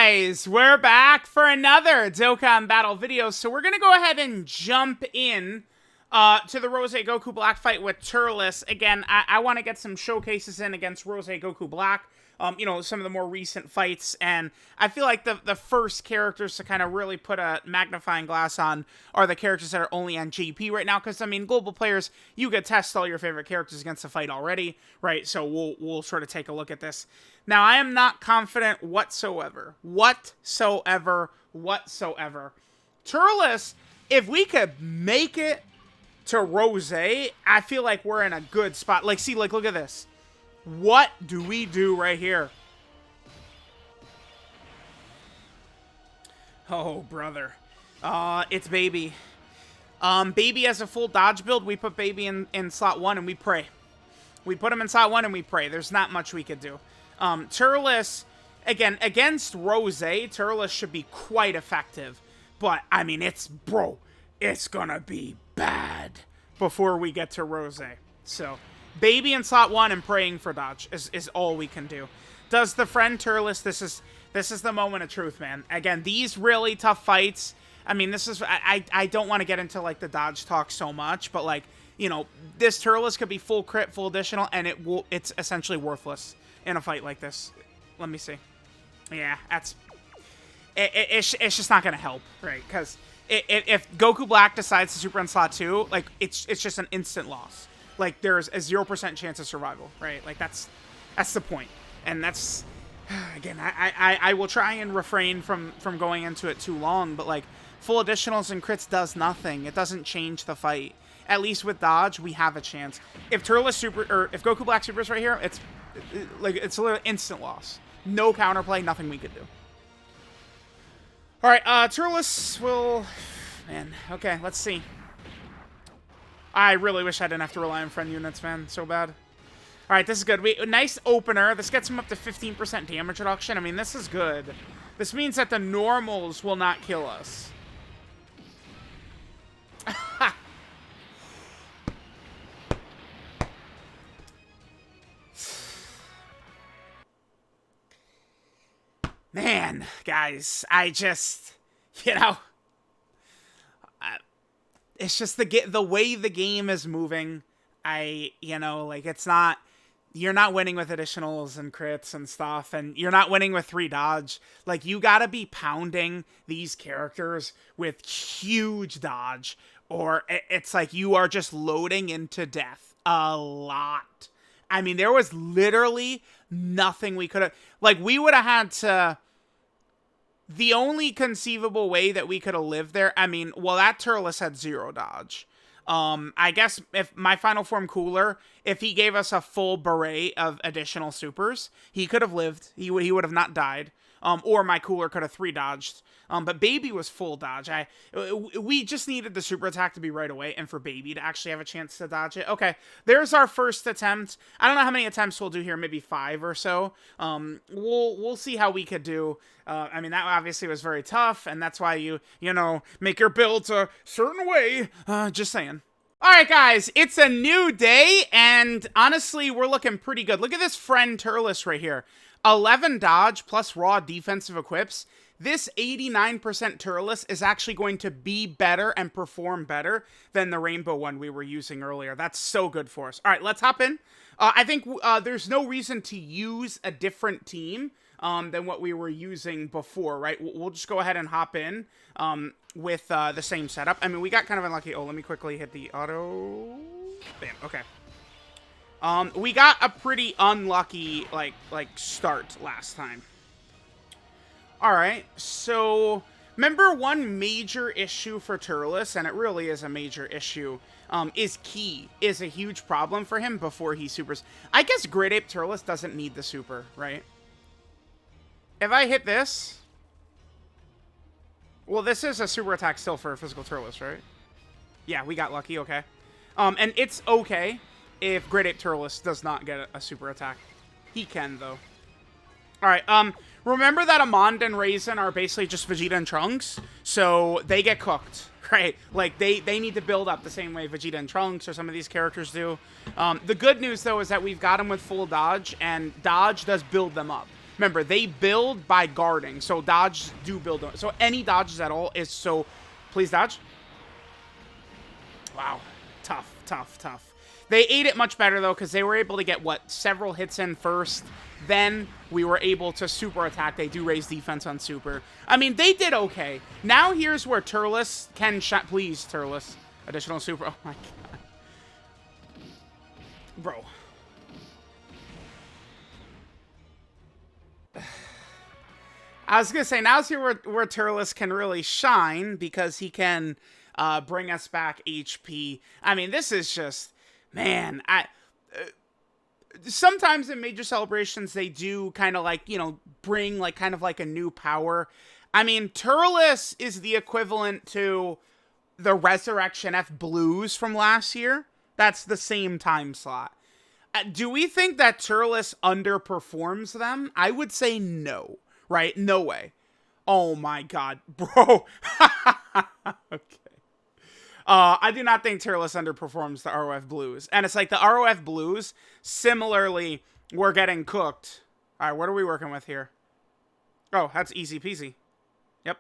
guys, we're back for another Dokkan battle video. So we're gonna go ahead and jump in to the Rose Goku Black fight with Turles. Again, I want to get some showcases in against Rose Goku Black. You know, some of the more recent fights, and I feel like the first characters to kind of really put a magnifying glass on are the characters that are only on GP right now, because, I mean, global players, you could test all your favorite characters against the fight already, right? So we'll sort of take a look at this. Now, I am not confident whatsoever. Turles, if we could make it to Rose, I feel like we're in a good spot. Like, see, like, look at this. What do we do right here? Oh, brother. It's Baby. Baby has a full dodge build. We put Baby in slot 1 and we pray. We put him in slot 1 and we pray. There's not much we could do. Turles, again, against Rose, Turles should be quite effective. But, I mean, it's gonna be bad before we get to Rose. So, Baby in slot 1 and praying for dodge is all we can do. Does the friend Turles, this is the moment of truth, man. Again, these really tough fights, I mean, this is, I don't want to get into, like, the dodge talk so much, but, like, you know, this Turles could be full crit, full additional, and it's essentially worthless in a fight like this. Let me see. Yeah, it's just not going to help, right? Because if Goku Black decides to super in slot 2, like, it's just an instant loss. Like, there's a 0% chance of survival, right? Like, that's the point. And that's, again, I will try and refrain from going into it too long, but, like, full additionals and crits does nothing. It doesn't change the fight. At least with dodge, we have a chance. If Turles super, or if Goku Black supers right here, it's a little instant loss. No counterplay, nothing we could do. All right, Turles will, man, okay, let's see. I really wish I didn't have to rely on friend units, man. So bad. Alright, this is good. Nice opener. This gets him up to 15% damage reduction. I mean, this is good. This means that the normals will not kill us. Man, guys, I just, you know, it's just the way the game is moving. You know, like, it's not, you're not winning with additionals and crits and stuff, and you're not winning with 3 dodge. Like, you gotta be pounding these characters with huge dodge, or it's like you are just loading into death a lot. I mean, there was literally nothing we could have, like, we would have had to, the only conceivable way that we could have lived there, I mean, well, that Turles had 0 dodge. I guess if my final form Cooler, if he gave us a full beret of additional supers, he could have lived. He would have not died. Or my Cooler could have 3 dodged. But Baby was full dodge. We just needed the super attack to be right away, and for Baby to actually have a chance to dodge it. Okay, there's our first attempt. I don't know how many attempts we'll do here, maybe 5 or so. We'll see how we could do. I mean, that obviously was very tough, and that's why you know, make your builds a certain way. Just saying. Alright, guys, it's a new day, and honestly, we're looking pretty good. Look at this friend Turles right here. 11 dodge plus raw defensive equips. This 89% Turles is actually going to be better and perform better than the rainbow one we were using earlier. That's so good for us. All right, let's hop in. I think there's no reason to use a different team than what we were using before, right? We'll just go ahead and hop in with the same setup. I mean, we got kind of unlucky. Oh, let me quickly hit the auto. Bam, okay. We got a pretty unlucky, like start last time. Alright, so remember one major issue for Turles, and it really is a major issue, is Ki is a huge problem for him before he supers. I guess Great Ape Turles doesn't need the super, right? If I hit this, well, this is a super attack still for physical Turles, right? Yeah, we got lucky, okay. And it's okay if Great Ape Turles does not get a super attack. He can, though. Alright, remember that Amand and Raisin are basically just Vegeta and Trunks, so they get cooked, right? Like, they need to build up the same way Vegeta and Trunks or some of these characters do. The good news, though, is that we've got them with full dodge, and dodge does build them up. Remember, they build by guarding, so dodges do build. So any dodges at all is so... Please dodge. Wow. Tough, tough, tough. They ate it much better, though, because they were able to get, what, several hits in first. Then we were able to super attack. They do raise defense on super. I mean, they did okay. Now here's where Turles can shine. Please, Turles. Additional super. Oh, my God. Bro. I was going to say, now's here where Turles can really shine because he can bring us back HP. I mean, this is just... Man, sometimes in major celebrations, they do kind of like, you know, bring like kind of like a new power. I mean, Turles is the equivalent to the Resurrection F Blues from last year. That's the same time slot. Do we think that Turles underperforms them? I would say no, right? No way. Oh my God, bro. Okay. I do not think Turles underperforms the ROF Blues. And it's like the ROF Blues, similarly, we're getting cooked. All right, what are we working with here? Oh, that's easy peasy. Yep.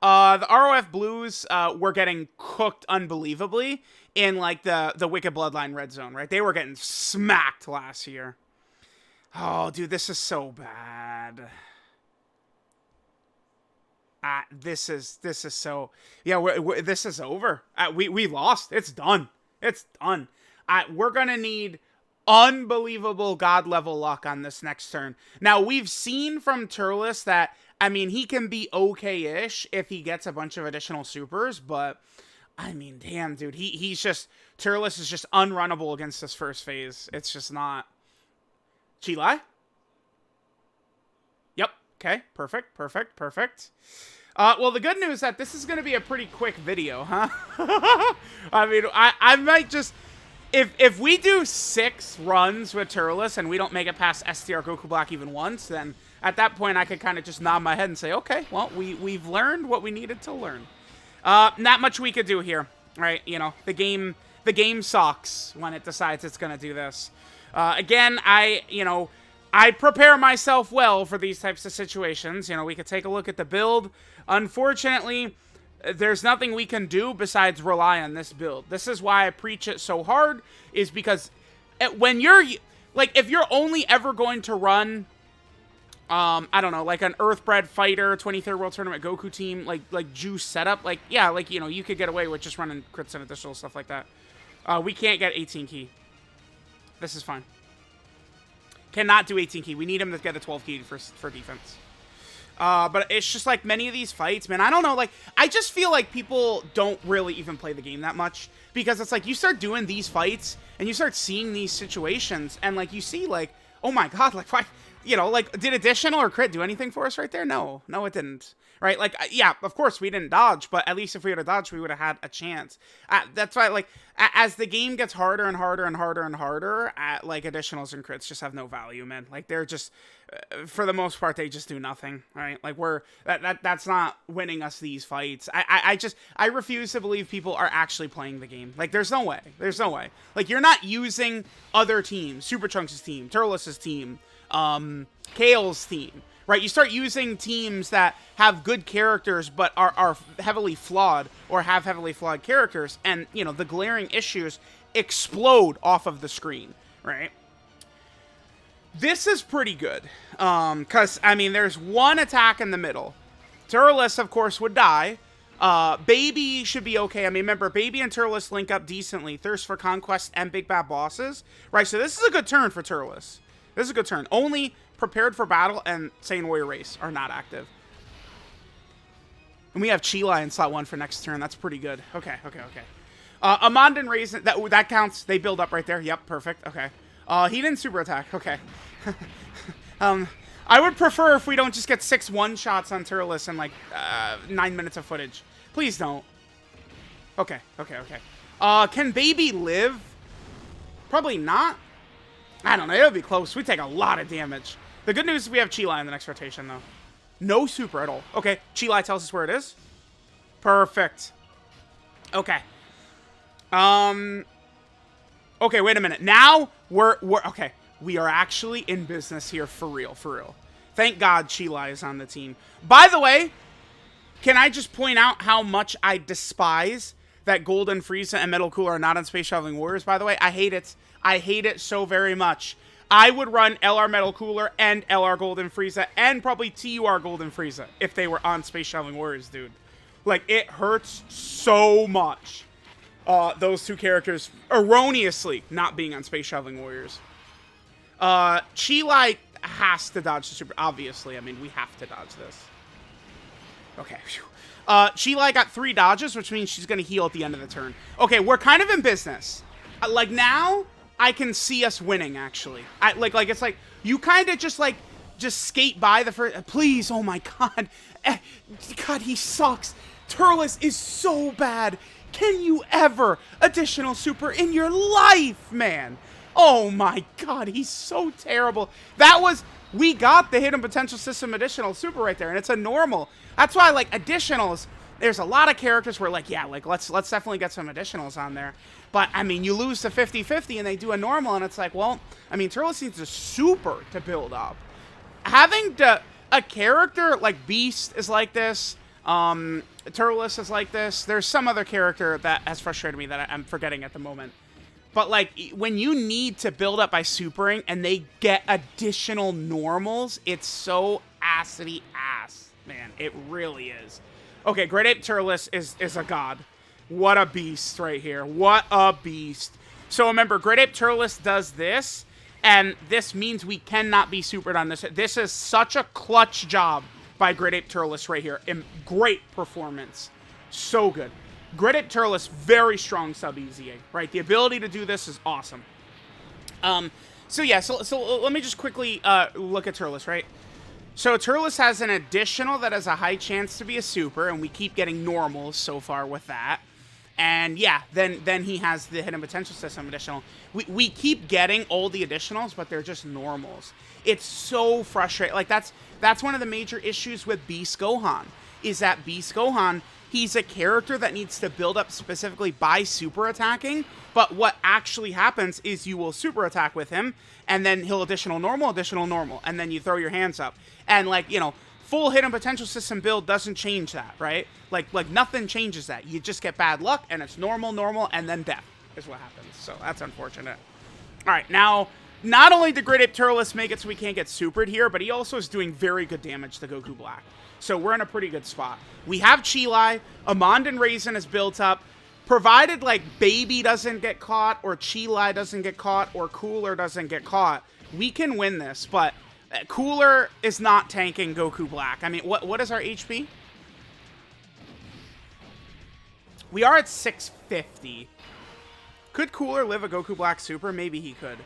The ROF Blues were getting cooked unbelievably in, like, the Wicked Bloodline red zone, right? They were getting smacked last year. Oh, dude, this is so bad. This is so... Yeah, this is over. We lost. It's done. It's done. We're going to need unbelievable God-level luck on this next turn. Now, we've seen from Turles that, I mean, he can be okay-ish if he gets a bunch of additional supers, but, I mean, damn, dude. He's just... Turles is just unrunnable against this first phase. It's just not... Chilai? Yep. Okay. Perfect. Perfect. Perfect. Well, the good news is that this is going to be a pretty quick video, huh? I mean, I might just... If we do 6 runs with Turles and we don't make it past STR Goku Black even once, then at that point I could kind of just nod my head and say, okay, well, we've learned what we needed to learn. Not much we could do here, right? You know, the game sucks when it decides it's going to do this. Again, I prepare myself well for these types of situations. You know, we could take a look at the build. Unfortunately, there's nothing we can do besides rely on this build. This is why I preach it so hard, is because when you're, like, if you're only ever going to run, I don't know, like an Earthbred Fighter 23rd World Tournament Goku team, like juice setup, like, yeah, like, you know, you could get away with just running crits and additional stuff like that. We can't get 18 key. This is fine. Cannot do 18 key. We need him to get a 12 key for defense. But it's just like many of these fights, man. I don't know. Like, I just feel like people don't really even play the game that much. Because it's like you start doing these fights and you start seeing these situations. And like you see like, oh my God, like why, you know, like did additional or crit do anything for us right there? No, it didn't. Right? Like, yeah, of course we didn't dodge. But at least if we would have dodged, we would have had a chance. That's why, like, as the game gets harder and harder and harder and harder, like additionals and crits just have no value, man. Like they're just, for the most part, they just do nothing, right? Like that's not winning us these fights. I refuse to believe people are actually playing the game. Like there's no way. Like you're not using other teams, Super Trunks' team, Turles' team, Kale's team, right? You start using teams that have good characters but are heavily flawed or have heavily flawed characters, and, you know, the glaring issues explode off of the screen, right? This is pretty good, because, I mean, there's one attack in the middle. Turles, of course, would die. Baby should be okay. I mean, remember, Baby and Turles link up decently. Thirst for Conquest and Big Bad Bosses, right? So this is a good turn for Turles. This is a good turn. Only Prepared for Battle and Saiyan Warrior Race are not active. And we have Chilai in slot 1 for next turn. That's pretty good. Okay. Amand and Raisin, that counts. They build up right there. Yep, perfect. Okay. He didn't super attack. Okay. I would prefer if we don't just get 6 one-shots on Turles in, like, 9 minutes of footage. Please don't. Okay. Can Baby live? Probably not. I don't know. It'll be close. We take a lot of damage. The good news is we have Chilai in the next rotation, though. No super at all. Okay, Chilai tells us where it is. Perfect. Okay. Okay, wait a minute. Now, we're okay. We are actually in business here for real. Thank God Chilai is on the team. By the way, can I just point out how much I despise that Golden Frieza and Metal Cooler are not on Space Traveling Warriors, by the way? I hate it. I hate it so very much. I would run LR Metal Cooler and LR Golden Frieza and probably TUR Golden Frieza if they were on Space Traveling Warriors, dude. Like, it hurts so much. Those two characters erroneously not being on Space Traveling Warriors. Chilai has to dodge the super. Obviously, I mean, we have to dodge this. Okay. Chilai got 3 dodges, which means she's going to heal at the end of the turn. Okay, we're kind of in business. Like, now, I can see us winning, actually. Like it's like, you kind of just skate by the first. Please, oh my god. God, he sucks. Turles is so bad. Can you ever additional super in your life, man? Oh my god, he's so terrible. That was, we got the hidden potential system additional super right there, and it's a normal. That's why, like, additionals, there's a lot of characters where, like, yeah, like, let's definitely get some additionals on there. But, I mean, you lose to 50-50 and they do a normal, and it's like, well, I mean, Turles needs a super to build up. Having a character like Beast is like this, Turles is like this. There's some other character that has frustrated me that I'm forgetting at the moment. But, like, when you need to build up by supering and they get additional normals, it's so acidy ass, man. It really is. Okay, Great Ape Turles is a god. What a beast right here. What a beast. So remember, Great Ape Turles does this, and this means we cannot be supered on this. This is such a clutch job by Great Ape Turles right here. Great performance. So good. Great Ape Turles, very strong sub-EZA, right? The ability to do this is awesome. So yeah, so let me just quickly look at Turles, right? So Turles has an additional that has a high chance to be a super, and we keep getting normals so far with that. And yeah, then he has the hidden potential system additional. We keep getting all the additionals, but they're just normals. It's so frustrating. Like, that's one of the major issues with Beast Gohan, is that Beast Gohan, he's a character that needs to build up specifically by super attacking, but what actually happens is you will super attack with him, and then he'll additional normal, and then you throw your hands up. And, like, you know, full hidden potential system build doesn't change that, right? Like nothing changes that. You just get bad luck, and it's normal, and then death is what happens. So that's unfortunate. All right, now, not only did Great Ape Turles make it so we can't get supered here, but he also is doing very good damage to Goku Black. So we're in a pretty good spot. We have Chilai. Amond and Raisin is built up. Provided, like, Baby doesn't get caught, or Chilai doesn't get caught, or Cooler doesn't get caught, we can win this. But Cooler is not tanking Goku Black. I mean, what is our HP? We are at 650. Could Cooler live a Goku Black super? Maybe he could.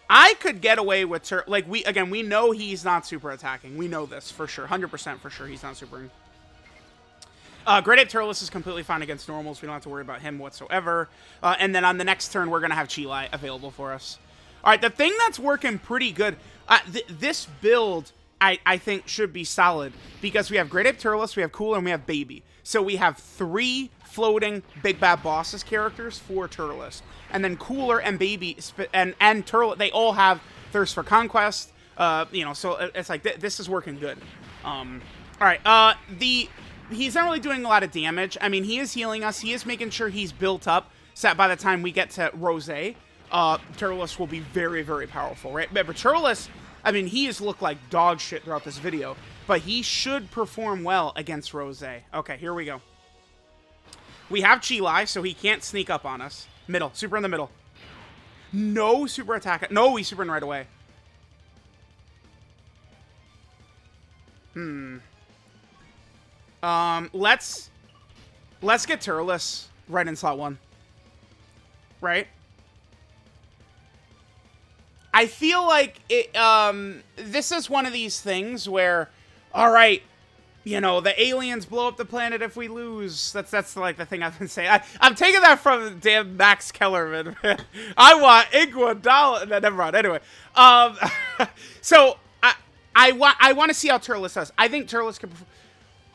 I could get away with we know he's not super attacking. We know this for sure. 100% for sure he's not supering. Great Ape Turles is completely fine against normals. We don't have to worry about him whatsoever. And then on the next turn, we're going to have Chilai available for us. All right, the thing that's working pretty good, this build, I think, should be solid because we have Great Ape Turles, we have Cooler, and we have Baby. So we have 3 floating Big Bad Bosses characters for Turles. And then Cooler and Baby and Turles, they all have Thirst for Conquest. You know, so it's like, this is working good. All right, he's not really doing a lot of damage. I mean, he is healing us. He is making sure he's built up so that by the time we get to Rose, Turles will be very, very powerful, right? But Turles, I mean, he has looked like dog shit throughout this video, but he should perform well against Rose. Okay, here we go. We have Chilai, so he can't sneak up on us. Middle, super in the middle. No super attack. No, we super in right away. Let's get Turles right in slot 1. Right? I feel like this is one of these things where, all right, you know, the aliens blow up the planet if we lose. That's like the thing I've been saying. I'm taking that from damn Max Kellerman. I want Iguodala. No, never mind. Anyway, so I want to see how Turles does. I think Turles can.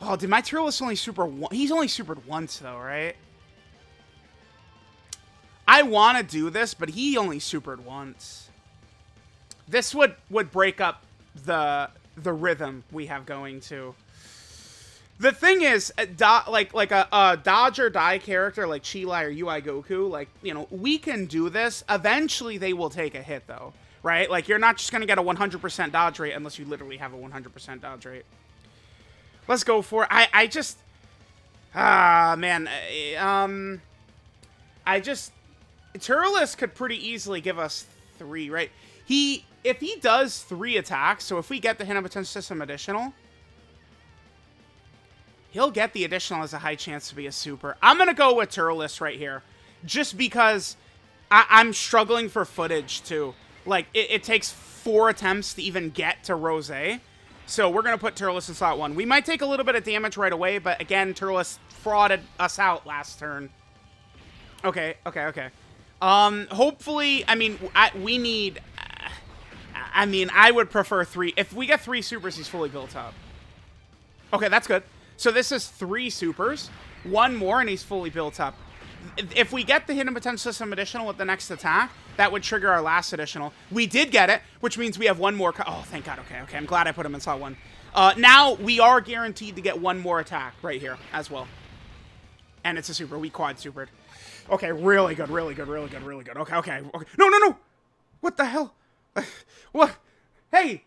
Oh, did my Turles only super one? He's only supered once though, right? I want to do this, but he only supered once. This would break up the rhythm we have going too. The thing is, like a dodge or die character like Chilai or UI Goku, like, you know, we can do this. Eventually, they will take a hit, though, right? Like, you're not just going to get a 100% dodge rate unless you literally have a 100% dodge rate. Let's go for it. I just... man. Turles could pretty easily give us 3, right? If he does 3 attacks, so if we get the Hidden Potential System additional... he'll get the additional as a high chance to be a super. I'm going to go with Turles right here. Just because I'm struggling for footage, too. Like, it takes 4 attempts to even get to Rose. So we're going to put Turles in slot 1. We might take a little bit of damage right away, but again, Turles frauded us out last turn. Okay. Hopefully, I mean, we need... I mean, I would prefer 3. If we get 3 supers, he's fully built up. Okay, that's good. So this is 3 supers. 1 more, and he's fully built up. If we get the Hidden Potential System additional with the next attack, that would trigger our last additional. We did get it, which means we have 1 more. Oh, thank God. Okay. I'm glad I put him in slot 1. Now we are guaranteed to get 1 more attack right here as well. And it's a super. We quad supered. Okay, really good. Okay. No. What the hell? What? Hey.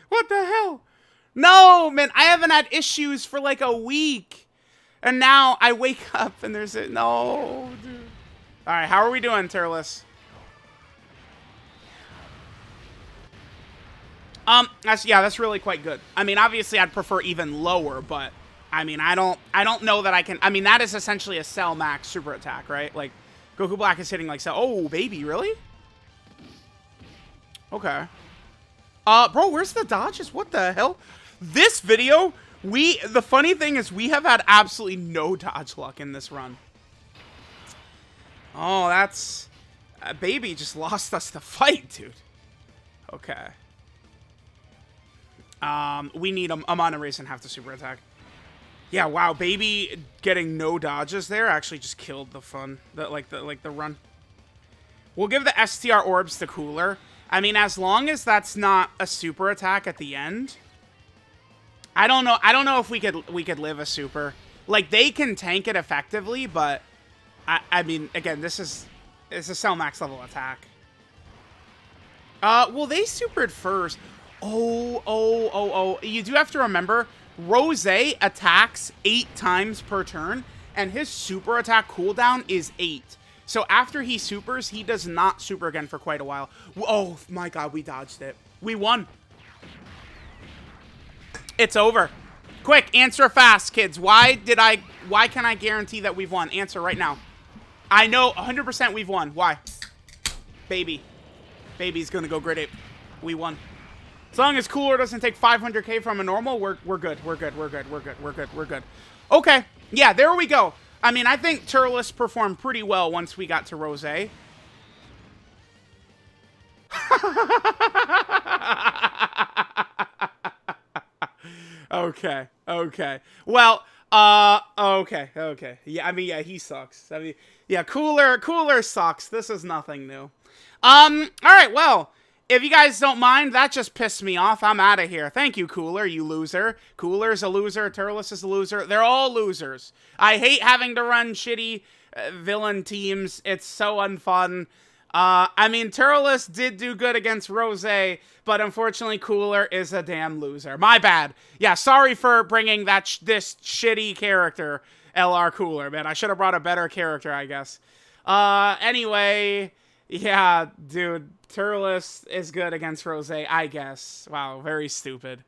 What the hell? No, man, I haven't had issues for like a week. And now I wake up and there's a... No, dude. All right, how are we doing, Turles? That's really quite good. I mean, obviously I'd prefer even lower, but I mean, I don't know that I can... I mean, that is essentially a Cell Max super attack, right? Like, Goku Black is hitting like Cell... Oh, baby, really? Okay. Bro, where's the dodges? What the hell? This video, the funny thing is we have had absolutely no dodge luck in this run. Oh, that's... Baby just lost us the fight, dude. Okay. We need him. I'm on a race and have to super attack. Yeah, wow, Baby getting no dodges there actually just killed the fun. The run. We'll give the STR orbs to Cooler. I mean, as long as that's not a super attack at the end. I don't know if we could live a super. Like, they can tank it effectively, but I mean, again, it's a Cell Max level attack. Well, they supered first. Oh. You do have to remember, Rose attacks 8 times per turn, and his super attack cooldown is 8. So after he supers, he does not super again for quite a while. Oh my God, we dodged it. We won. It's over. Quick, answer fast, kids. Why can I guarantee that we've won? Answer right now. I know 100% we've won. Why? Baby's gonna go grid ape. We won. As long as Cooler doesn't take 500k from a normal, we're good. We're good. Okay. Yeah, there we go. I mean, I think Turles performed pretty well once we got to Rose. Okay. Well, okay. Yeah, I mean, yeah, he sucks. I mean, yeah, Cooler sucks. This is nothing new. All right, well, if you guys don't mind, that just pissed me off. I'm out of here. Thank you, Cooler, you loser. Cooler's a loser. Turles is a loser. They're all losers. I hate having to run shitty villain teams. It's so unfun. I mean, Turles did do good against Rose, but unfortunately, Cooler is a damn loser. My bad. Yeah, sorry for bringing this shitty character, LR Cooler, man. I should have brought a better character, I guess. Anyway, yeah, dude, Turles is good against Rose, I guess. Wow, very stupid.